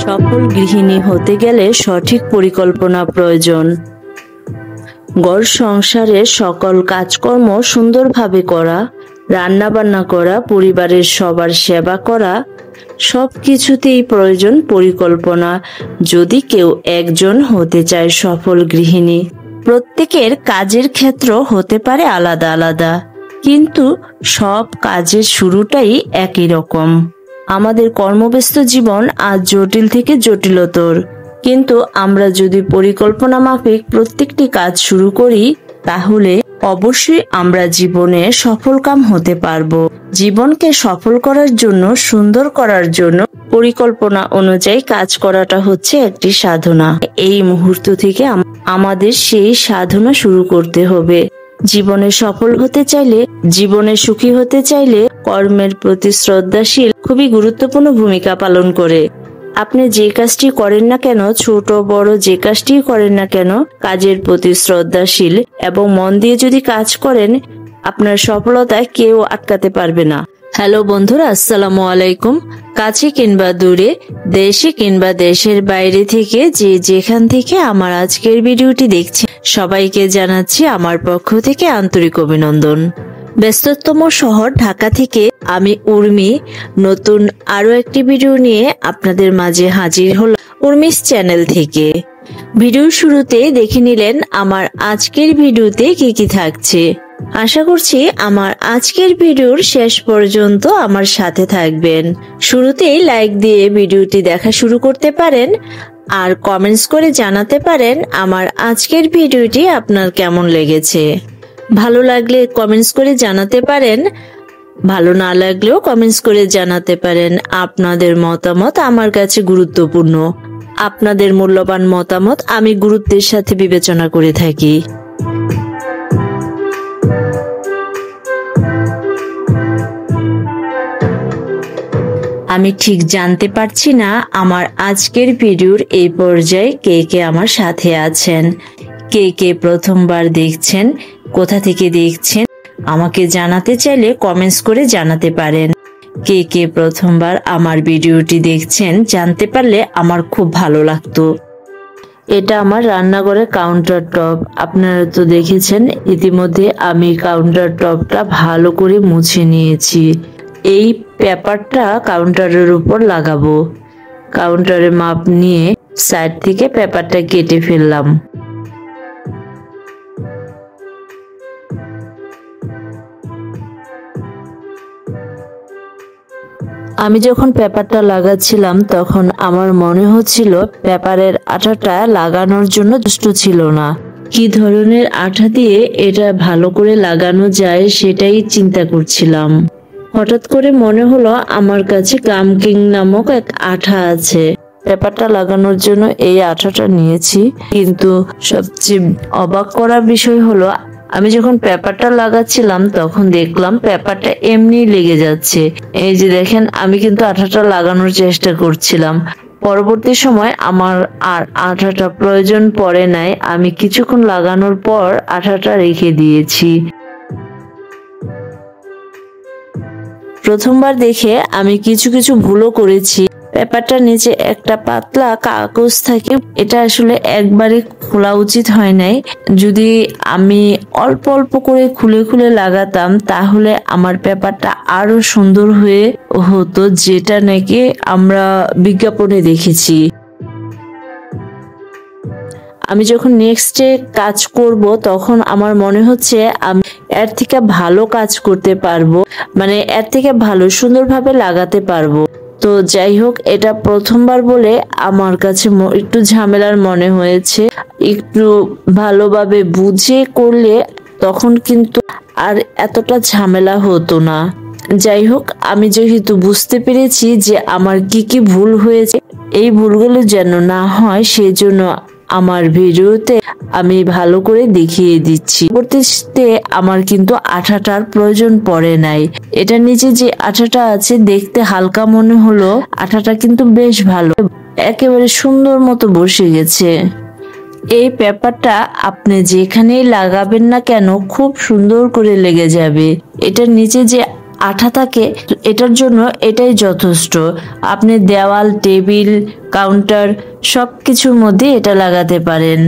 সফল গৃহিণী হতে গেলে সঠিক পরিকল্পনা প্রয়োজন। ঘর সংসারের সকল কাজকর্ম সুন্দরভাবে করা, রান্নাবান্না করা, পরিবারের সবার সেবা করা, সবকিছুতেই প্রয়োজন পরিকল্পনা। যদি কেউ একজন হতে চায় সফল গৃহিণী, প্রত্যেকের কাজের ক্ষেত্র হতে পারে আলাদা আলাদা, কিন্তু সব কাজের শুরুটাই একই রকম। আমাদের কর্মব্যস্ত জীবন আজ জটিল থেকে জটিলতর, কিন্তু আমরা যদি পরিকল্পনা মাফিক প্রত্যেকটি কাজ শুরু করি, তাহলে অবশ্যই আমরা জীবনে সফলকাম হতে পারবো। জীবনকে সফল করার জন্য, সুন্দর করার জন্য পরিকল্পনা অনুযায়ী কাজ করাটা হচ্ছে একটি সাধনা। এই মুহূর্ত থেকে আমাদের সেই সাধনা শুরু করতে হবে। জীবনে সফল হতে চাইলে, জীবনে সুখী হতে চাইলে কর্মের প্রতি শ্রদ্ধাশীল খুবই গুরুত্বপূর্ণ ভূমিকা পালন করে। আপনি যে কাজটি করেন না কেন, ছোট বড় যে কাজটি করেন না কেন, কাজের প্রতি শ্রদ্ধাশীল এবং মন দিয়ে যদি কাজ করেন, আপনার সফলতায় কেউ আটকাতে পারবে না। হ্যালো বন্ধুরা, আসসালামু আলাইকুম। কাছে কিংবা দূরে, দেশে কিংবা দেশের বাইরে থেকে যে যেখান থেকে আমার আজকের ভিডিওটি দেখছে, সবাইকে জানাচ্ছি আমার পক্ষ থেকে আন্তরিক অভিনন্দন। ব্যস্ততম শহর ঢাকা থেকে আমি উর্মি নতুন আরো একটি ভিডিও নিয়ে আপনাদের মাঝে হাজির হলাম উর্মিস চ্যানেল থেকে। ভিডিওর শুরুতে দেখে নিলেন আমার আজকের ভিডিওতে কি কি থাকছে। আশা করছি আমার আজকের ভিডিওর শেষ পর্যন্ত আমার সাথে থাকবেন। শুরুতেই লাইক দিয়ে ভিডিওটি দেখা শুরু করতে পারেন, আর কমেন্টস করে জানাতে পারেন আমার আজকের ভিডিওটি আপনার কেমন লেগেছে। ভালো লাগলে কমেন্টস করে জানাতে পারেন, ভালো না লাগলেও কমেন্টস করে জানাতে পারেন। আপনাদের মতামত আমার কাছে গুরুত্বপূর্ণ। আপনাদের মূল্যবান মতামত আমি গুরুত্বের সাথে বিবেচনা করে থাকি। আমি ঠিক জানতে পারছি না আমার আজকের ভিডিওর এই পর্যায়ে কে কে আমার সাথে আছেন, কে কে প্রথমবার দেখছেন, কোথা থেকে দেখছেন আমাকে জানাতে চাইলে কমেন্টস করে জানাতে পারেন। কে কে প্রথমবার আমার ভিডিওটি দেখছেন জানতে পারলে আমার খুব ভালো লাগতো। এটা আমার রান্নাঘরের কাউন্টার টপ। আপনারা তো দেখেছেন ইতিমধ্যে আমি কাউন্টার টপটা ভালো করে মুছে নিয়েছি। এই পেপারটা কাউন্টারের উপর লাগাবো। কাউন্টারে মাপ নিয়ে সাইড থেকে পেপারটা কেটে ফেললাম। আমি যখন পেপারটা লাগাচ্ছিলাম তখন আমার মনে হচ্ছিল পেপারের আঠাটা লাগানোর জন্য যথেষ্ট ছিল না। কি ধরনের আঠা দিয়ে এটা ভালো করে লাগানো যায় সেটাই চিন্তা করছিলাম। হঠাৎ করে মনে হলো আমার কাছে গামকিং নামক এক আঠা আছে। পেপারটা লাগানোর জন্য এই আঠাটা নিয়েছি, কিন্তু সবচেয়ে অবাক করার বিষয় হলো আমি যখন পেপারটা লাগাচ্ছিলাম তখন দেখলাম পেপারটা এমনি লেগে যাচ্ছে। এই যে দেখেন, আমি কিন্তু আঠাটা লাগানোর চেষ্টা করছিলাম। পরবর্তী সময় আমার আর আঠাটা প্রয়োজন পড়ে নাই। আমি কিছুক্ষণ লাগানোর পর আঠাটা রেখে দিয়েছি। প্রথমবার দেখে আমি কিছু কিছু ভুলও করেছি। পেপারটার নিচে একটা পাতলা কাগজ থাকে, এটা আসলে একবারে খোলা উচিত হয় নাই। যদি আমি অল্প অল্প করে খুলে খুলে লাগাতাম তাহলে আমার পেপারটা আরো সুন্দর হয়ে হতো, যেটা নাকি আমরা বিজ্ঞাপনে দেখেছি। আমি যখন নেক্সটে কাজ করব তখন আমার মনে হচ্ছে আমি এর থেকে ভালো কাজ করতে পারবো, মানে এর থেকে ভালো সুন্দরভাবে লাগাতে পারবো। তো যাই হোক, এটা প্রথমবার বলে আমার কাছে একটু ঝামেলার মনে হয়েছে। একটু ভালোভাবে বুঝে করলে তখন কিন্তু আর এতটা ঝামেলা হতো না। যাই হোক, আমি যেহেতু বুঝতে পেরেছি যে আমার কি কি ভুল হয়েছে, এই ভুলগুলো যেন না হয় সেজন্য আমার ভিডিওতে আমি ভালো করে দেখিয়ে দিচ্ছি। পরবর্তীতে আমার কিন্তু আঠাটার প্রয়োজন পড়ে নাই। এটার নিচে যে আঠাটা আছে দেখতে হালকা মনে হলো, আঠাটা কিন্তু বেশ ভালো, একেবারে সুন্দর মতো বসে গেছে। এই পেপারটা আপনি যেখানেই লাগাবেন না কেন খুব সুন্দর করে লেগে যাবে। এটার নিচে যে আঠা থাকে এটার জন্য এটাই যথেষ্ট। আপনি দেওয়াল, টেবিল, কাউন্টার সবকিছুর মধ্যে এটা লাগাতে পারেন।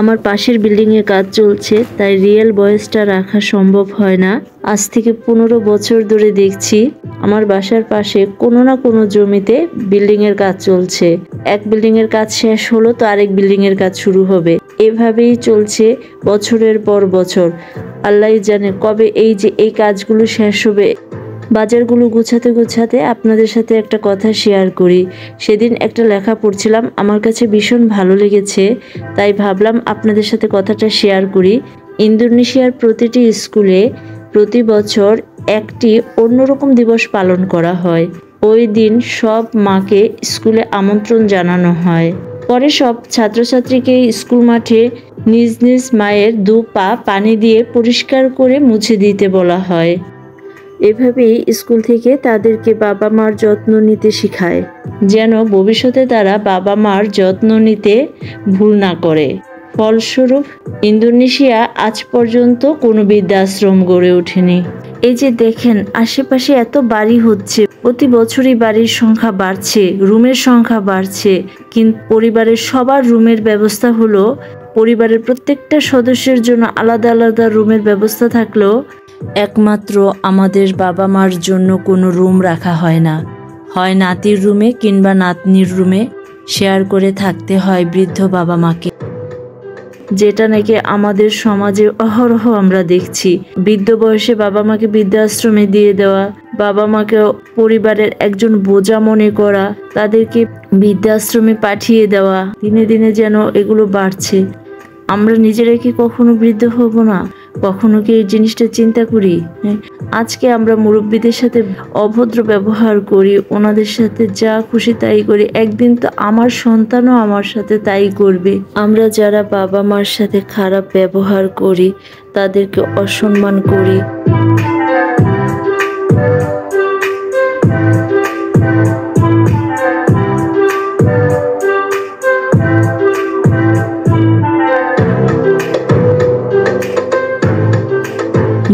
আমার পাশের বিল্ডিং এর কাজ চলছে, তাই রিয়েল ভয়েসটা রাখা সম্ভব হয় না। আজ থেকে 15 বছর ধরে দেখছি আমার বাসার পাশে কোনো না কোনো জমিতে বিল্ডিং এর কাজ চলছে। এক বিল্ডিং এর কাজ শেষ হলো তো আরেক বিল্ডিং এর কাজ শুরু হবে। এভাবেই চলছে বছরের পর বছর। আল্লাহই জানে কবে এই কাজগুলো শেষ হবে। বাজারগুলো গুছাতে গুছাতে আপনাদের সাথে একটা কথা শেয়ার করি। সেদিন একটা লেখা পড়ছিলাম, আমার কাছে ভীষণ ভালো লেগেছে, তাই ভাবলাম আপনাদের সাথে কথাটা শেয়ার করি। ইন্দোনেশিয়ার প্রতিটি স্কুলে প্রতি বছর একটি অন্যরকম দিবস পালন করা হয়। ওই দিন সব মাকে স্কুলে আমন্ত্রণ জানানো হয়। পরে সব ছাত্রছাত্রীকে স্কুল মাঠে নিজ নিজ মায়ের 2 পা পানি দিয়ে পরিষ্কার করে মুছে দিতে বলা হয়। এভাবেই স্কুল থেকে তাদেরকে বাবা মার যত্ন নিতে শেখায়, যেন ভবিষ্যতে তারা বাবা মার যত্ন নিতে ভুল না করে। ফলস্বরূপ ইন্দোনেশিয়া আজ পর্যন্ত কোনো বৃদ্ধাশ্রম গড়ে ওঠেনি। এই যে দেখেন আশেপাশে এত বাড়ি হচ্ছে, প্রতি বছরই বাড়ির সংখ্যা বাড়ছে, রুমের সংখ্যা বাড়ছে, কিন্তু পরিবারের সবার রুমের ব্যবস্থা হলো, পরিবারের প্রত্যেকটা সদস্যের জন্য আলাদা আলাদা রুমের ব্যবস্থা থাকলেও একমাত্র আমাদের বাবা মার জন্য কোনো রুম রাখা হয় না। হয় নাতির রুমে কিংবা নাতনির রুমে শেয়ার করে থাকতে হয় বৃদ্ধ বাবা মাকে, যেটা নাকি আমাদের সমাজে অহরহ আমরা দেখছি। বৃদ্ধ বয়সে বাবা মাকে বৃদ্ধাশ্রমে দিয়ে দেওয়া, বাবা মাকে পরিবারের একজন বোঝা মনে করা, তাদেরকে বৃদ্ধাশ্রমে পাঠিয়ে দেওয়া, দিনে দিনে যেন এগুলো বাড়ছে। আমরা নিজেরা কি কখনো বৃদ্ধ হব না? কখনো কি এই জিনিসটা চিন্তা করি? আজকে আমরা মুরব্বীদের সাথে অভদ্র ব্যবহার করি, ওনাদের সাথে যা খুশি তাই করি, একদিন তো আমার সন্তানও আমার সাথে তাই করবে। আমরা যারা বাবা মার সাথে খারাপ ব্যবহার করি, তাদেরকে অসম্মান করি,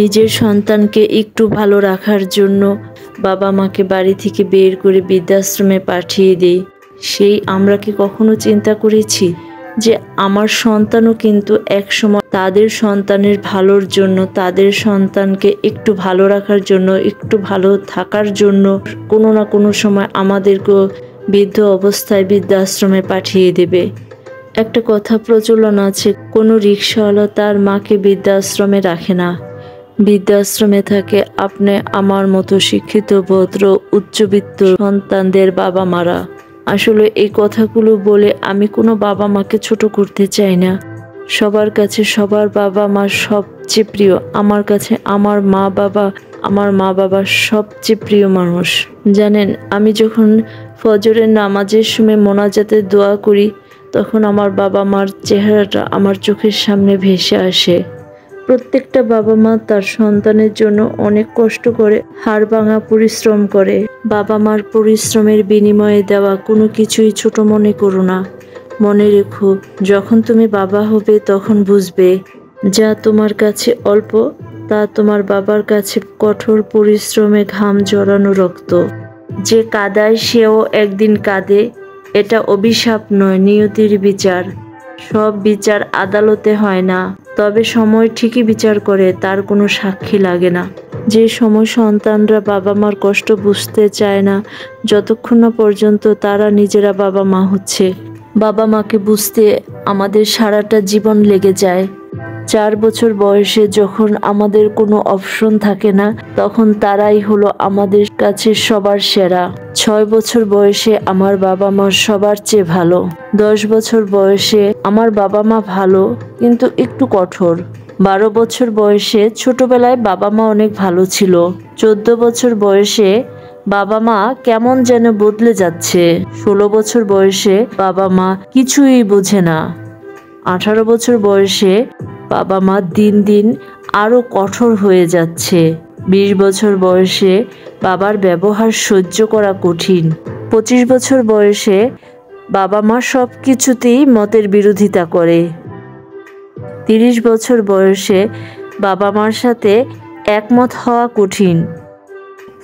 নিজের সন্তানকে একটু ভালো রাখার জন্য বাবা মাকে বাড়ি থেকে বের করে বৃদ্ধাশ্রমে পাঠিয়ে দেই, সেই আমরা কি কখনো চিন্তা করেছি যে আমার সন্তানও কিন্তু একসময় তাদের সন্তানের ভালোর জন্য, তাদের সন্তানকে একটু ভালো রাখার জন্য, একটু ভালো থাকার জন্য কোনো না কোনো সময় আমাদেরকেও বৃদ্ধ অবস্থায় বৃদ্ধাশ্রমে পাঠিয়ে দেবে। একটা কথা প্রচলন আছে, কোনো রিকশাওয়ালা তার মাকে বৃদ্ধাশ্রমে রাখে না, বৃদ্ধাশ্রমে থাকে আপনি আমার মতো শিক্ষিত ভদ্র উচ্চবিত্ত সন্তানদের বাবা মারা। আসলে এই কথাগুলো বলে আমি কোনো বাবা মাকে ছোট করতে চাই না। সবার কাছে সবার বাবা মা সবচেয়ে প্রিয়। আমার কাছে আমার মা বাবা সবচেয়ে প্রিয় মানুষ। জানেন, আমি যখন ফজরের নামাজের সময় মোনাজাতের দোয়া করি, তখন আমার বাবা মার চেহারাটা আমার চোখের সামনে ভেসে আসে। প্রত্যেকটা বাবা মা তার সন্তানের জন্য অনেক কষ্ট করে, হাড়ভাঙা পরিশ্রম করে। বাবা মার পরিশ্রমের বিনিময়ে দেওয়া কোনো কিছুই ছোট মনে করো না। মনে রেখো, যখন তুমি বাবা হবে তখন বুঝবে, যা তোমার কাছে অল্প তা তোমার বাবার কাছে কঠোর পরিশ্রমে ঘাম জড়ানো রক্ত। যে কাঁদায় সেও একদিন কাঁদে, এটা অভিশাপ নয়, নিয়তির বিচার। সব বিচার আদালতে হয় না, তবে সময় ঠিকই বিচার করে, তার কোনো সাক্ষী লাগে না। যে সময় সন্তানরা বাবা মার কষ্ট বুঝতে চায় না, যতক্ষণ না পর্যন্ত তারা নিজেরা বাবা মা হচ্ছে। বাবা মাকে বুঝতে আমাদের সারাটা জীবন লেগে যায়। 4 বছর বয়সে যখন আমাদের কোনো অপশন থাকে না, তখন তারাই হলো আমাদের কাছে সবার সেরা। 6 বছর বয়সে আমার বাবা মা সবার চেয়ে ভালো। 10 বছর বয়সে আমার বাবা মা ভালো, কিন্তু একটু কঠোর। 12 বছর বয়সে ছোটবেলায় বাবা মা অনেক ভালো ছিল। 14 বছর বয়সে বাবা মা কেমন যেন বদলে যাচ্ছে। 16 বছর বয়সে বাবা মা কিছুই বোঝে না। 18 বছর বয়সে বাবা মা দিন দিন আরো কঠোর হয়ে যাচ্ছে। 20 বছর বয়সে বাবার ব্যবহার সহ্য করা কঠিন। 25 বছর বয়সে বাবা মা সব কিছুতেই মতের বিরোধিতা করে। 30 বছর বয়সে বাবা মার সাথে একমত হওয়া কঠিন।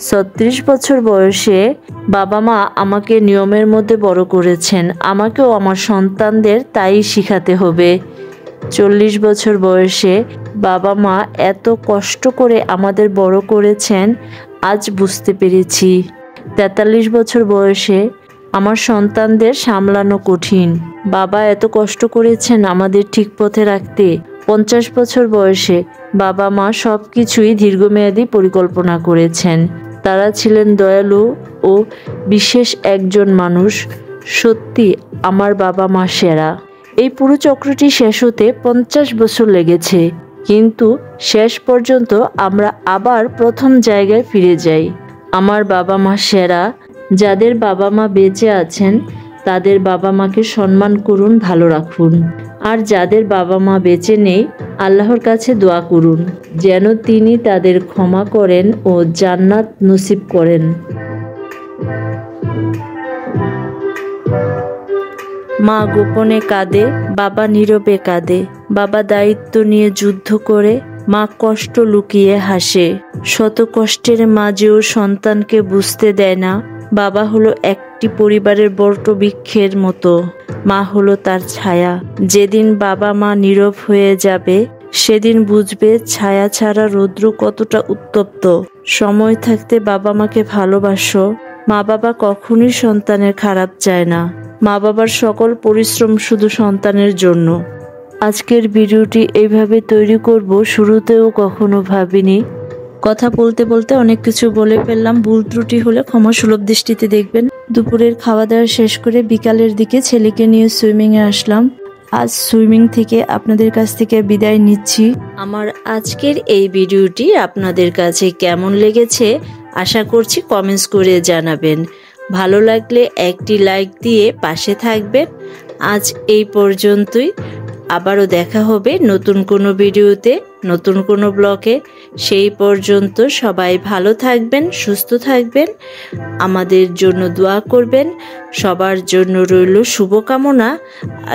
36 বছর বয়সে বাবা মা আমাকে নিয়মের মধ্যে বড় করেছেন, আমাকেও আমার সন্তানদের তাই শিখাতে হবে। 40 বছর বয়সে বাবা মা এত কষ্ট করে আমাদের বড় করেছেন, আজ বুঝতে পেরেছি। 43 বছর বয়সে আমার সন্তানদের সামলানো কঠিন। বাবা এত কষ্ট করেছেন আমাদের ঠিক পথে রাখতে। 50 বছর বয়সে বাবা মা সব কিছুই দীর্ঘমেয়াদী পরিকল্পনা করেছেন। তারা ছিলেন দয়ালু ও বিশেষ একজন মানুষ। সত্যি আমার বাবা মা সেরা। এই পুরো চক্রটি শেষ হতে 50 বছর লেগেছে, কিন্তু শেষ পর্যন্ত আমরা আবার প্রথম জায়গায় ফিরে যাই। আমার বাবা মা সেরা। যাদের বাবা মা বেঁচে আছেন তাদের বাবা মাকে সম্মান করুন, ভালো রাখুন। আর যাদের বাবা মা বেঁচে নেই, আল্লাহর কাছে দোয়া করুন যেন তিনি তাদের ক্ষমা করেন ও জান্নাত নসিব করেন। মা গোপনে কাঁদে, বাবা নীরবে কাঁদে। বাবা দায়িত্ব নিয়ে যুদ্ধ করে, মা কষ্ট লুকিয়ে হাসে। শত কষ্টের মাঝেও সন্তানকে বুঝতে দেয় না বাবা হলো একটি পরিবারের বটবৃক্ষের মতো, মা হলো তার ছায়া। যেদিন বাবা মা নীরব হয়ে যাবে, সেদিন বুঝবে ছায়া ছাড়া রৌদ্র কতটা উত্তপ্ত। সময় থাকতে বাবা মাকে ভালোবাসো। মা বাবা কখনোই সন্তানের খারাপ চায় না। মা বাবার সকল পরিশ্রম শুধু সন্তানের জন্য। আজকের ভিডিওটি এইভাবে তৈরি করব শুরুতেও কখনো ভাবিনি। কথা বলতে বলতে অনেক কিছু বলে ফেললাম, ভুল ত্রুটি হলে ক্ষমা সুলভ দৃষ্টিতে দেখবেন। দুপুরের খাওয়া দাওয়া শেষ করে বিকালের দিকে ছেলেকে নিয়ে সুইমিংয়ে আসলাম। আজ সুইমিং থেকে আপনাদের কাছ থেকে বিদায় নিচ্ছি। আমার আজকের এই ভিডিওটি আপনাদের কাছে কেমন লেগেছে আশা করছি কমেন্টস করে জানাবেন। ভালো লাগলে একটি লাইক দিয়ে পাশে থাকবেন। আজ এই পর্যন্তই। আবারও দেখা হবে নতুন কোনো ভিডিওতে, নতুন কোনো ব্লগে। সেই পর্যন্ত সবাই ভালো থাকবেন, সুস্থ থাকবেন, আমাদের জন্য দোয়া করবেন। সবার জন্য রইল শুভকামনা।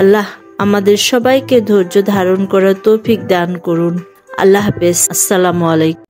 আল্লাহ আমাদের সবাইকে ধৈর্য ধারণ করার তৌফিক দান করুন। আল্লাহ হাফেজ। আসসালামু আলাইকুম।